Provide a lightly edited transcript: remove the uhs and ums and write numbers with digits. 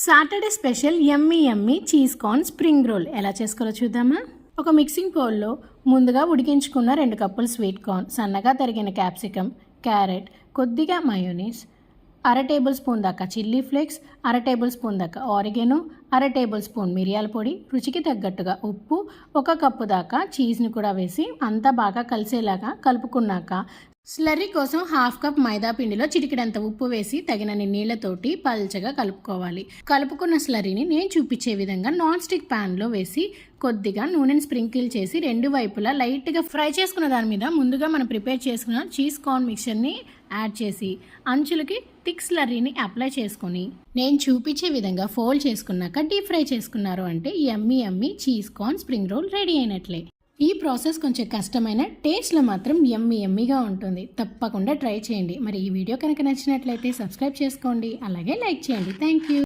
Saturday special యమ్మీ yummy cheese corn spring role ఎలా చేసుకోవాలో చూద్దామా. ఒక మిక్సింగ్ బౌల్లో ముందుగా ఉడికించుకున్న 2 కప్పులు స్వీట్ కార్న్, సన్నగా తరిగిన క్యాప్సికమ్, క్యారెట్, కొద్దిగా మయోనీస్, 1/2 టేబుల్ స్పూన్ దాకా చిల్లీ ఫ్లేక్స్, 1/2 టేబుల్ స్పూన్ దాకా ఆరిగెనో, 1/2 టేబుల్ స్పూన్ మిరియాల పొడి, రుచికి తగ్గట్టుగా ఉప్పు, 1 కప్పు దాకా చీజ్ని కూడా వేసి అంతా బాగా కలిసేలాగా కలుపుకున్నాక స్లర్రీ కోసం 1/2 కప్ మైదా పిండిలో చిటికెడంత ఉప్పు వేసి తగినన్ని నీళ్లతోటి పల్చగా కలుపుకోవాలి. కలుపుకున్న స్లర్రీని నేను చూపించే విధంగా నాన్ స్టిక్ ప్యాన్లో వేసి కొద్దిగా నూనెని స్ప్రింకిల్ చేసి 2 వైపులా లైట్గా ఫ్రై చేసుకున్న దాని మీద ముందుగా మనం ప్రిపేర్ చేసుకున్న చీజ్ కార్న్ మిక్చర్ని యాడ్ చేసి అంచులకి థిక్ స్లర్రీని అప్లై చేసుకొని నేను చూపించే విధంగా ఫోల్డ్ చేసుకున్నాక డీప్ ఫ్రై చేసుకున్నారు అంటే yummy yummy cheese corn spring roll ready అయినట్లే. ఈ ప్రాసెస్ కొంచెం కష్టమైన, టేస్ట్లో మాత్రం యమ్మీ యమ్మీగా ఉంటుంది. తప్పకుండా ట్రై చేయండి. మరి ఈ వీడియో కనుక నచ్చినట్లయితే సబ్స్క్రైబ్ చేసుకోండి, అలాగే లైక్ చేయండి. Thank you.